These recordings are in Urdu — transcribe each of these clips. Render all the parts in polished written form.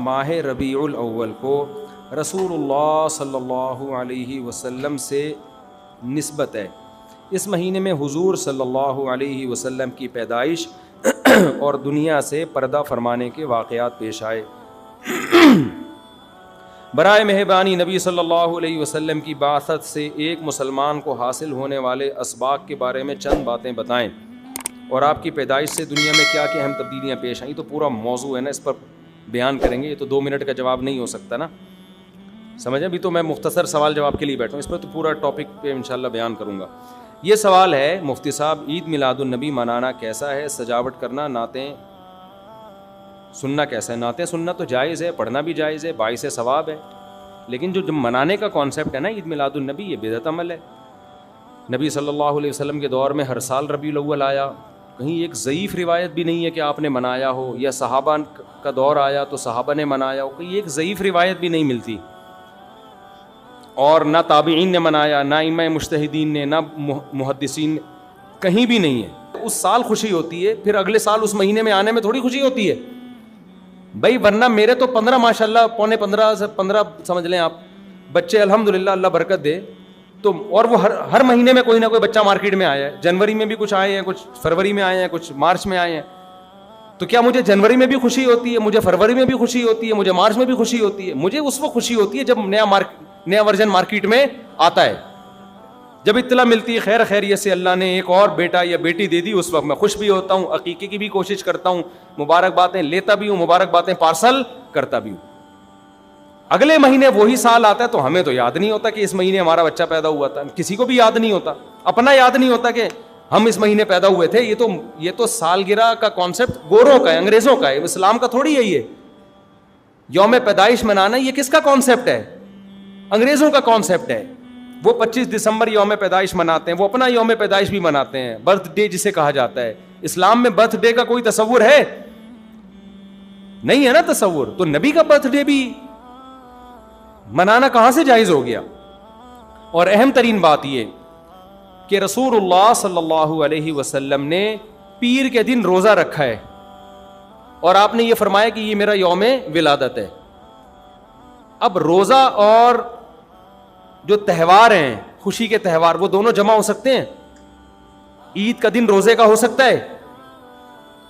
ماہ ربیع الاول کو رسول اللہ صلی اللہ علیہ وسلم سے نسبت ہے۔ اس مہینے میں حضور صلی اللہ علیہ وسلم کی پیدائش اور دنیا سے پردہ فرمانے کے واقعات پیش آئے۔ برائے مہربانی نبی صلی اللہ علیہ وسلم کی بعثت سے ایک مسلمان کو حاصل ہونے والے اسباق کے بارے میں چند باتیں بتائیں، اور آپ کی پیدائش سے دنیا میں کیا کیا اہم تبدیلیاں پیش آئیں۔ تو پورا موضوع ہے نا، اس پر بیان کریں گے، یہ تو 2 منٹ کا جواب نہیں ہو سکتا نا، سمجھیں۔ ابھی تو میں مختصر سوال جواب کے لیے بیٹھا ہوں، اس پر تو پورا ٹاپک پہ انشاءاللہ بیان کروں گا۔ یہ سوال ہے مفتی صاحب، عید میلاد النبی منانا کیسا ہے؟ سجاوٹ کرنا، نعتیں سننا کیسا ہے؟ نعتیں سننا تو جائز ہے، پڑھنا بھی جائز ہے، باعث ثواب ہے، لیکن جو منانے کا کانسیپٹ ہے نا عید میلاد النبی، یہ بدعت عمل ہے۔ نبی صلی اللہ علیہ وسلم کے دور میں ہر سال ربیع الاول آیا، کہیں ایک ضعیف روایت بھی نہیں ہے کہ آپ نے منایا ہو، یا صحابہ کا دور آیا تو صحابہ نے منایا ہو، کہیں ایک ضعیف روایت بھی نہیں ملتی، اور نہ تابعین نے منایا، نہ ائمہ مجتہدین نے، نہ محدثین نے، کہیں بھی نہیں ہے۔ اس سال خوشی ہوتی ہے، پھر اگلے سال اس مہینے میں آنے میں تھوڑی خوشی ہوتی ہے بھائی، ورنہ میرے تو 15 ماشاءاللہ، پونے 15 سے 15 سمجھ لیں آپ بچے، الحمدللہ اللہ برکت دے، تو اور وہ ہر مہینے میں کوئی نہ کوئی بچہ مارکیٹ میں آیا ہے۔ جنوری میں بھی کچھ آئے ہیں، کچھ فروری میں آئے ہیں، کچھ مارچ میں آئے ہیں۔ تو کیا مجھے جنوری میں بھی خوشی ہوتی ہے، مجھے فروری میں بھی خوشی ہوتی ہے، مجھے مارچ میں بھی خوشی ہوتی ہے؟ مجھے اس وقت خوشی ہوتی ہے جب نیا ورژن مارکیٹ میں آتا ہے، جب اطلاع ملتی ہے خیر خیریت سے اللہ نے ایک اور بیٹا یا بیٹی دے دی، اس وقت میں خوش بھی ہوتا ہوں، عقیقے کی بھی کوشش کرتا ہوں، مبارک باتیں لیتا بھی ہوں، مبارک باتیں پارسل کرتا بھی ہوں۔ اگلے مہینے وہی سال آتا ہے تو ہمیں تو یاد نہیں ہوتا کہ اس مہینے ہمارا بچہ پیدا ہوا تھا، کسی کو بھی یاد نہیں ہوتا، اپنا یاد نہیں ہوتا کہ ہم اس مہینے پیدا ہوئے تھے۔ یہ تو سالگرہ کا کانسیپٹ گوروں کا ہے، انگریزوں کا ہے، اسلام کا تھوڑی ہے۔ یہ یوم پیدائش منانا یہ کس کا کانسیپٹ ہے؟ انگریزوں کا کانسیپٹ ہے۔ وہ 25 دسمبر یوم پیدائش مناتے ہیں، وہ اپنا یوم پیدائش بھی مناتے ہیں، برتھ ڈے جسے کہا جاتا ہے۔ اسلام میں برتھ ڈے کا کوئی تصور ہے؟ نہیں ہے نا تصور، تو نبی کا برتھ ڈے بھی منانا کہاں سے جائز ہو گیا؟ اور اہم ترین بات یہ کہ رسول اللہ صلی اللہ علیہ وسلم نے پیر کے دن روزہ رکھا ہے، اور آپ نے یہ فرمایا کہ یہ میرا یوم ولادت ہے۔ اب روزہ اور جو تہوار ہیں، خوشی کے تہوار، وہ دونوں جمع ہو سکتے ہیں؟ عید کا دن روزے کا ہو سکتا ہے؟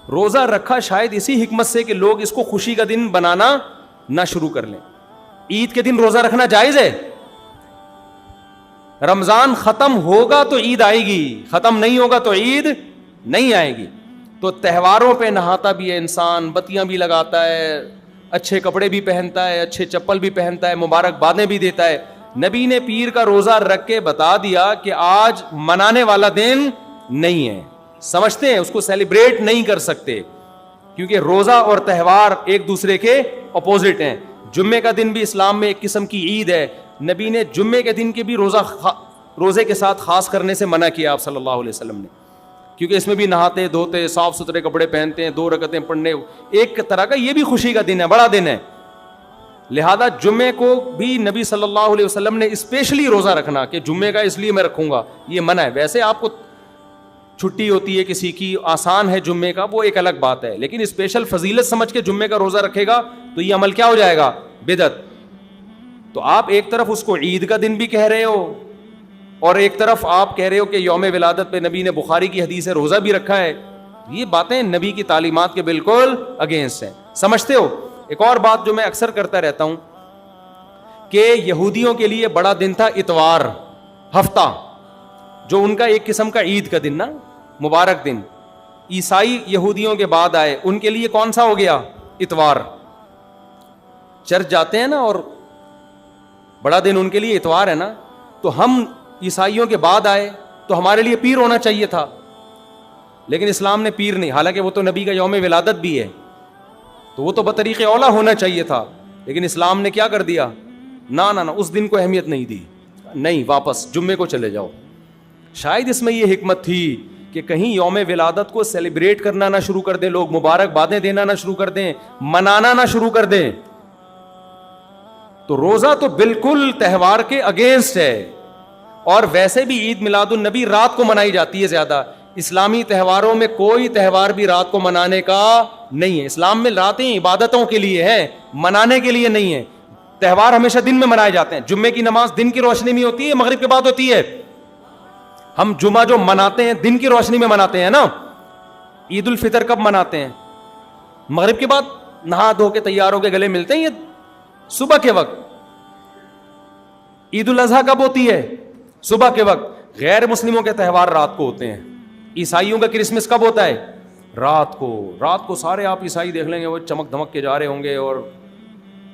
روزہ رکھا شاید اسی حکمت سے کہ لوگ اس کو خوشی کا دن بنانا نہ شروع کر لیں۔ عید کے دن روزہ رکھنا جائز ہے؟ رمضان ختم ہوگا تو عید آئے گی، ختم نہیں ہوگا تو عید نہیں آئے گی۔ تو تہواروں پہ نہاتا بھی ہے انسان، بتیاں بھی لگاتا ہے، اچھے کپڑے بھی پہنتا ہے، اچھے چپل بھی پہنتا ہے، مبارک بادیں بھی دیتا ہے۔ نبی نے پیر کا روزہ رکھ کے بتا دیا کہ آج منانے والا دن نہیں ہے، سمجھتے ہیں اس کو سیلیبریٹ نہیں کر سکتے، کیونکہ روزہ اور تہوار ایک دوسرے کے اپوزٹ ہیں۔ جمعے کا دن بھی اسلام میں ایک قسم کی عید ہے، نبی نے جمعے کے دن کے بھی روزے کے ساتھ خاص کرنے سے منع کیا آپ صلی اللہ علیہ وسلم نے، کیونکہ اس میں بھی نہاتے دھوتے، صاف ستھرے کپڑے پہنتے ہیں، 2 رکعتیں پڑھنے، ایک طرح کا یہ بھی خوشی کا دن ہے، بڑا دن ہے۔ لہذا جمعے کو بھی نبی صلی اللہ علیہ وسلم نے اسپیشلی روزہ رکھنا کہ جمعے کا اس لیے میں رکھوں گا، یہ منع ہے۔ ویسے آپ کو چھٹی ہوتی ہے کسی کی، آسان ہے جمعے کا، وہ ایک الگ بات ہے، لیکن اسپیشل فضیلت سمجھ کے جمعے کا روزہ رکھے گا تو یہ عمل کیا ہو جائے گا؟ بدعت۔ تو آپ ایک طرف اس کو عید کا دن بھی کہہ رہے ہو، اور ایک طرف آپ کہہ رہے ہو کہ یوم ولادت پہ نبی نے بخاری کی حدیث ہے روزہ بھی رکھا ہے۔ یہ باتیں نبی کی تعلیمات کے بالکل اگینسٹ ہیں، سمجھتے ہو؟ ایک اور بات جو میں اکثر کرتا رہتا ہوں کہ یہودیوں کے لیے بڑا دن تھا اتوار، ہفتہ، جو ان کا ایک قسم کا عید کا دن نا، مبارک دن۔ عیسائی یہودیوں کے بعد آئے، ان کے لیے کون سا ہو گیا؟ اتوار۔ چرچ جاتے ہیں نا، اور بڑا دن ان کے لیے اتوار ہے نا، تو ہم عیسائیوں کے بعد آئے تو ہمارے لیے پیر ہونا چاہیے تھا، لیکن اسلام نے پیر نہیں، حالانکہ وہ تو نبی کا یوم ولادت بھی ہے، تو وہ تو بطریق اولا ہونا چاہیے تھا، لیکن اسلام نے کیا کر دیا؟ نہ اس دن کو اہمیت نہیں دی، نہیں، واپس جمعے کو چلے جاؤ۔ شاید اس میں یہ حکمت تھی کہ کہیں یوم ولادت کو سیلیبریٹ کرنا نہ شروع کر دیں لوگ، مبارک بادیں دینا نہ شروع کر دیں، منانا نہ شروع کر دیں۔ تو روزہ تو بالکل تہوار کے اگینسٹ ہے، اور ویسے بھی عید میلاد النبی رات کو منائی جاتی ہے زیادہ۔ اسلامی تہواروں میں کوئی تہوار بھی رات کو منانے کا نہیں ہے. اسلام میں راتیں عبادتوں کے لیے ہیں, منانے کے لیے نہیں ہے. تہوار ہمیشہ دن میں منائے جاتے ہیں. جمعے کی نماز دن کی روشنی میں ہوتی ہے, مغرب کے بعد ہوتی ہے. ہم جمعہ جو مناتے ہیں دن کی روشنی میں مناتے ہیں نا. عید الفطر کب مناتے ہیں؟ مغرب کے بعد نہا دھو کے تیار ہو کے گلے ملتے ہیں, یہ صبح کے وقت. عید الاضحیٰ کب ہوتی ہے؟ صبح کے وقت. غیر مسلموں کے تہوار رات کو ہوتے ہیں. عیسائیوں کا کرسمس کب ہوتا ہے؟ رات کو. رات کو سارے آپ عیسائی دیکھ لیں گے وہ چمک دھمک کے جا رہے ہوں گے, اور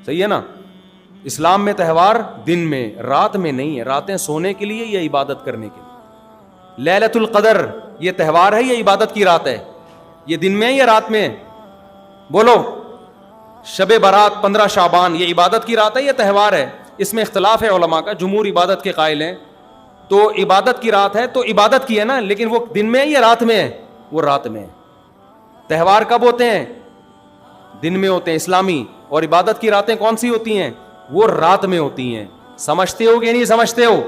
صحیح ہے نا. اسلام میں تہوار دن میں, رات میں نہیں ہے. راتیں سونے کے لیے یا عبادت کرنے کے لیے. لیلۃ القدر یہ تہوار ہے یا عبادت کی رات ہے؟ یہ دن میں ہے یا رات میں؟ بولو. شب برات 15 شعبان یہ عبادت کی رات ہے یا تہوار ہے؟ اس میں اختلاف ہے علماء کا. جمہور عبادت کے قائل ہیں, تو عبادت کی رات ہے تو عبادت کی ہے نا, لیکن وہ دن میں ہے یا رات میں ہے؟ وہ رات میں ہے. تہوار کب ہوتے ہیں؟ دن میں ہوتے ہیں اسلامی. اور عبادت کی راتیں کون سی ہوتی ہیں؟ وہ رات میں ہوتی ہیں. سمجھتے ہو کہ نہیں سمجھتے ہو؟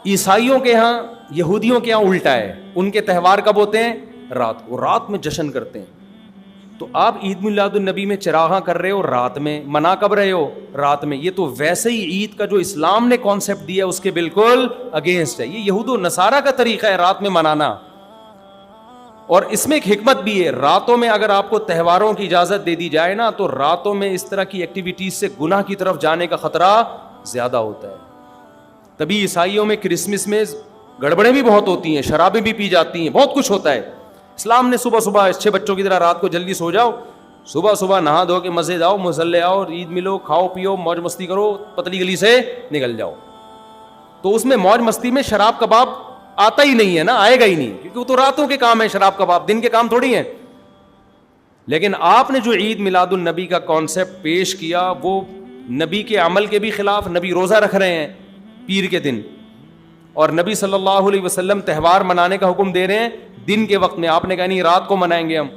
عیسائیوں کے ہاں, یہودیوں کے ہاں الٹا ہے. ان کے تہوار کب ہوتے ہیں؟ رات کو. رات میں جشن کرتے ہیں. تو آپ عید میلاد النبی میں چراغاں کر رہے ہو رات میں, منا کب رہے ہو؟ رات میں. یہ تو ویسے ہی عید کا جو اسلام نے کانسیپٹ دیا اس کے بالکل اگینسٹ ہے. یہ یہود و نصارہ کا طریقہ ہے رات میں منانا. اور اس میں ایک حکمت بھی ہے. راتوں میں اگر آپ کو تہواروں کی اجازت دے دی جائے نا, تو راتوں میں اس طرح کی ایکٹیویٹیز سے گناہ کی طرف جانے کا خطرہ زیادہ ہوتا ہے. تبھی عیسائیوں میں کرسمس میں گڑبڑیں بھی بہت ہوتی ہیں, شرابیں بھی پی جاتی ہیں, بہت کچھ ہوتا ہے. اسلام نے صبح صبح اچھے بچوں کی طرح رات کو جلدی سو جاؤ, صبح صبح نہا دھو کے مسجد آؤ, مصلی آؤ, عید ملو, کھاؤ پیو, موج مستی کرو, پتلی گلی سے نکل جاؤ. تو اس میں موج مستی میں شراب کباب آتا ہی نہیں ہے نا, آئے گا ہی نہیں, کیونکہ وہ تو راتوں کے کام ہے. شراب کباب دن کے کام تھوڑی ہیں. لیکن آپ نے جو عید میلاد النبی کا کانسیپٹ پیش کیا وہ نبی کے عمل کے بھی خلاف. نبی روزہ رکھ رہے ہیں پیر کے دن, اور نبی صلی اللہ علیہ وسلم تہوار منانے کا حکم دے رہے ہیں دن کے وقت میں. آپ نے کہا نہیں رات کو منائیں گے ہم.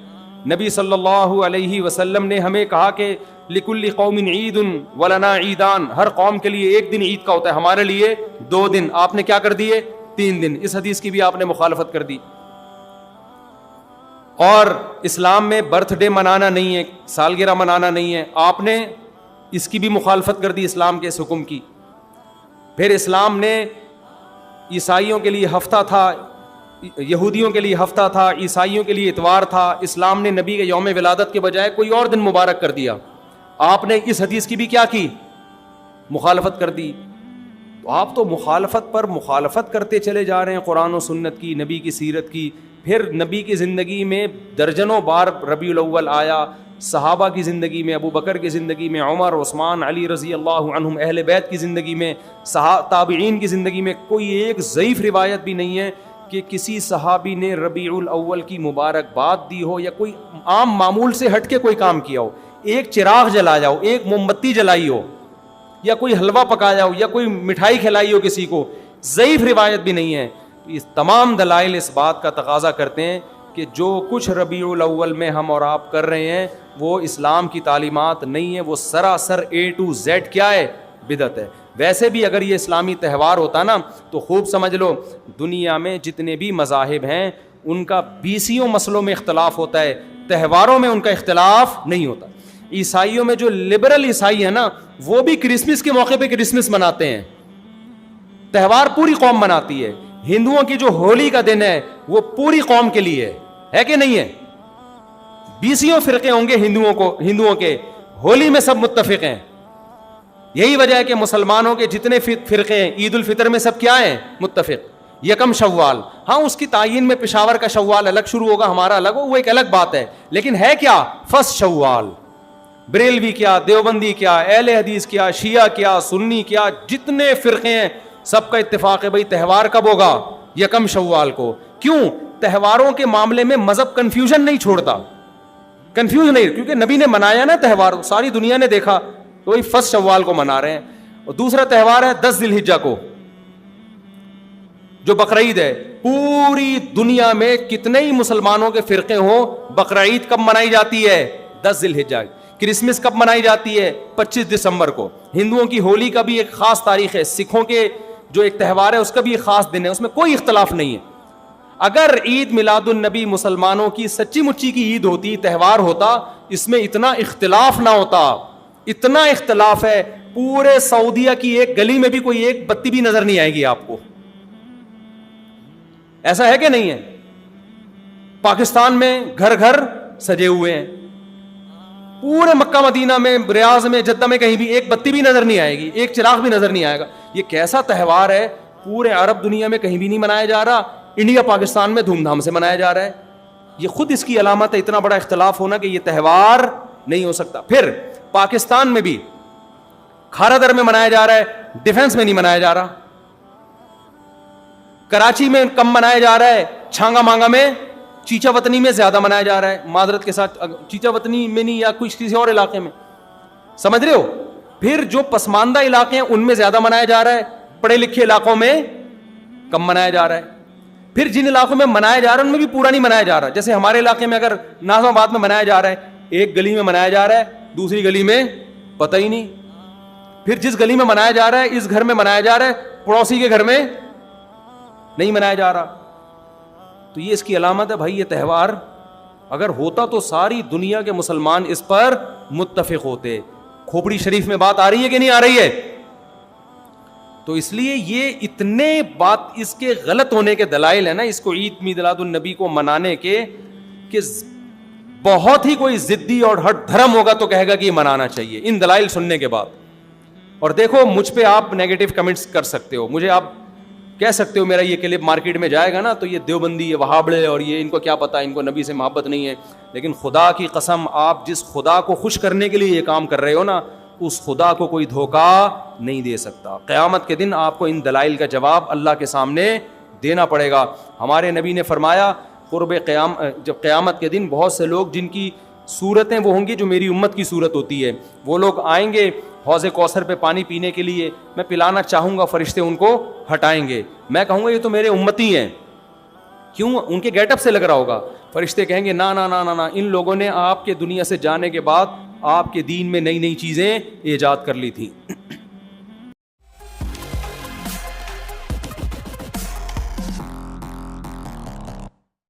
نبی صلی اللہ علیہ وسلم نے ہمیں کہا کہ لکل قوم عید ولنا عیدان, ہر قوم کے لیے ایک دن عید کا ہوتا ہے, ہمارے لیے 2 دن. آپ نے کیا کر دیے؟ 3 دن. اس حدیث کی بھی آپ نے مخالفت کر دی. اور اسلام میں برتھ ڈے منانا نہیں ہے, سالگرہ منانا نہیں ہے, آپ نے اس کی بھی مخالفت کر دی اسلام کے اس حکم کی. پھر اسلام نے عیسائیوں کے لیے ہفتہ تھا, یہودیوں کے لیے ہفتہ تھا, عیسائیوں کے لیے اتوار تھا. اسلام نے نبی کے یوم ولادت کے بجائے کوئی اور دن مبارک کر دیا. آپ نے اس حدیث کی بھی کیا کی؟ مخالفت کر دی. تو آپ تو مخالفت پر مخالفت کرتے چلے جا رہے ہیں قرآن و سنت کی, نبی کی سیرت کی. پھر نبی کی زندگی میں درجنوں بار ربیع الاول آیا, صحابہ کی زندگی میں, ابو بکر کی زندگی میں, عمر, عثمان, علی رضی اللہ عنہم, اہل بیت کی زندگی میں, تابعین کی زندگی میں کوئی ایک ضعیف روایت بھی نہیں ہے کہ کسی صحابی نے ربیع الاول کی مبارکباد دی ہو یا کوئی عام معمول سے ہٹ کے کوئی کام کیا ہو. ایک چراغ جلایا ہو, ایک موم بتی جلائی ہو, یا کوئی حلوہ پکایا ہو, یا کوئی مٹھائی کھلائی ہو کسی کو, ضعیف روایت بھی نہیں ہے. اس تمام دلائل اس بات کا تقاضا کرتے ہیں کہ جو کچھ ربیع الاول میں ہم اور آپ کر رہے ہیں وہ اسلام کی تعلیمات نہیں ہے, وہ سراسر A to Z کیا ہے؟ بدعت ہے. ویسے بھی اگر یہ اسلامی تہوار ہوتا نا تو خوب سمجھ لو دنیا میں جتنے بھی مذاہب ہیں ان کا 20 مسئلوں میں اختلاف ہوتا ہے, تہواروں میں ان کا اختلاف نہیں ہوتا. عیسائیوں میں جو لبرل عیسائی ہیں نا وہ بھی کرسمس کے موقع پہ کرسمس مناتے ہیں, تہوار پوری قوم مناتی ہے. ہندوؤں کی جو ہولی کا دن ہے وہ پوری قوم کے لیے ہے کہ نہیں ہے؟ 20 فرقے ہوں گے ہندوؤں کے, ہولی میں سب متفق ہیں. یہی وجہ ہے کہ مسلمانوں کے جتنے فرقے ہیں عید الفطر میں سب کیا ہیں؟ متفق. یکم شوال, ہاں اس کی تعین میں پشاور کا شوال الگ شروع ہوگا, ہمارا الگ ہو, وہ ایک الگ بات ہے, لیکن ہے کیا؟ فرسٹ شوال. بریلوی کیا, دیوبندی کیا, اہل حدیث کیا, شیعہ کیا, سنی کیا, جتنے فرقے ہیں سب کا اتفاق ہے بھائی تہوار کب ہوگا؟ یکم شوال کو. کیوں؟ تہواروں کے معاملے میں مذہب کنفیوژن نہیں چھوڑتا, کنفیوز نہیں, کیونکہ نبی نے منایا نا تہوار, ساری دنیا نے دیکھا, تو وہی فرسٹ شوال کو منا رہے ہیں. اور دوسرا تہوار ہے 10 ذی الحجہ کو جو بقرعید ہے. پوری دنیا میں کتنے ہی مسلمانوں کے فرقے ہوں, بقرعید کب منائی جاتی ہے؟ 10 ذی الحجہ. کرسمس کب منائی جاتی ہے؟ 25 دسمبر کو. ہندوؤں کی ہولی کا بھی ایک خاص تاریخ ہے, سکھوں کے جو ایک تہوار ہے اس کا بھی ایک خاص دن ہے, اس میں کوئی اختلاف نہیں ہے. اگر عید میلاد النبی مسلمانوں کی سچی مچی کی عید ہوتی, تہوار ہوتا, اس میں اتنا اختلاف نہ ہوتا. اتنا اختلاف ہے, پورے سعودیہ کی ایک گلی میں بھی کوئی ایک بتی بھی نظر نہیں آئے گی آپ کو. ایسا ہے کہ نہیں ہے؟ پاکستان میں گھر گھر سجے ہوئے ہیں, پورے مکہ مدینہ میں, ریاض میں, جدہ میں کہیں بھی ایک بتی بھی نظر نہیں آئے گی, ایک چراغ بھی نظر نہیں آئے گا. یہ کیسا تہوار ہے, پورے عرب دنیا میں کہیں بھی نہیں منایا جا رہا, انڈیا پاکستان میں دھوم دھام سے منایا جا رہا ہے. یہ خود اس کی علامت ہے, اتنا بڑا اختلاف ہونا کہ یہ تہوار نہیں ہو سکتا. پھر پاکستان میں بھی کھارا در میں منایا جا رہا ہے, ڈیفنس میں نہیں منایا جا رہا. کراچی میں کم منایا جا رہا ہے, چھانگا مانگا میں, چیچا وطنی میں زیادہ منایا جا رہا ہے. معذرت کے ساتھ, چیچا وطنی میں نہیں, یا کچھ کسی اور علاقے میں, سمجھ رہے ہو. پھر جو پسماندہ علاقے ہیں ان میں زیادہ منایا جا رہا ہے, پڑھے لکھے علاقوں میں کم منایا جا رہا ہے. پھر جن علاقوں میں منایا جا رہا ہے ان میں بھی پورا نہیں منایا جا رہا. جیسے ہمارے علاقے میں اگر ناظم آباد میں منایا جا رہا ہے, ایک گلی میں منایا جا رہا ہے, دوسری گلی میں پتہ ہی نہیں. پھر جس گلی میں منایا جا رہا ہے, اس گھر میں منایا جا رہا ہے, پڑوسی کے گھر میں نہیں منایا جا رہا. تو یہ اس کی علامت ہے بھائی. یہ تہوار اگر ہوتا تو ساری دنیا کے مسلمان اس پر متفق ہوتے. کھوپڑی شریف میں بات آ رہی ہے کہ نہیں آ رہی ہے؟ تو اس لیے یہ اتنے بات اس کے غلط ہونے کے دلائل ہیں نا, اس کو عید میلاد النبی کو منانے کے, کہ بہت ہی کوئی ضدی اور ہٹ دھرم ہوگا تو کہے گا کہ یہ منانا چاہیے ان دلائل سننے کے بعد. اور دیکھو مجھ پہ آپ نیگیٹو کمنٹس کر سکتے ہو, مجھے آپ کہہ سکتے ہو میرا یہ کلپ مارکیٹ میں جائے گا نا تو یہ دیوبندی, یہ وہابڑے, اور یہ ان کو کیا پتا, ان کو نبی سے محبت نہیں ہے. لیکن خدا کی قسم, آپ جس خدا کو خوش کرنے کے لیے یہ کام کر رہے ہو نا, اس خدا کو کوئی دھوکہ نہیں دے سکتا. قیامت کے دن آپ کو ان دلائل کا جواب اللہ کے سامنے دینا پڑے گا. ہمارے نبی نے فرمایا جب قیامت کے دن بہت سے لوگ جن کی صورتیں وہ ہوں گی جو میری امت کی صورت ہوتی ہے, وہ لوگ آئیں گے حوض کوثر پہ پانی پینے کے لیے, میں پلانا چاہوں گا, فرشتے ان کو ہٹائیں گے. میں کہوں گا یہ تو میرے امتی ہیں, کیوں, ان کے گیٹ اپ سے لگ رہا ہوگا. فرشتے کہیں گے نا نا نا نا نا, ان لوگوں نے آپ کے دنیا سے جانے کے بعد آپ کے دین میں نئی نئی چیزیں ایجاد کر لی تھی.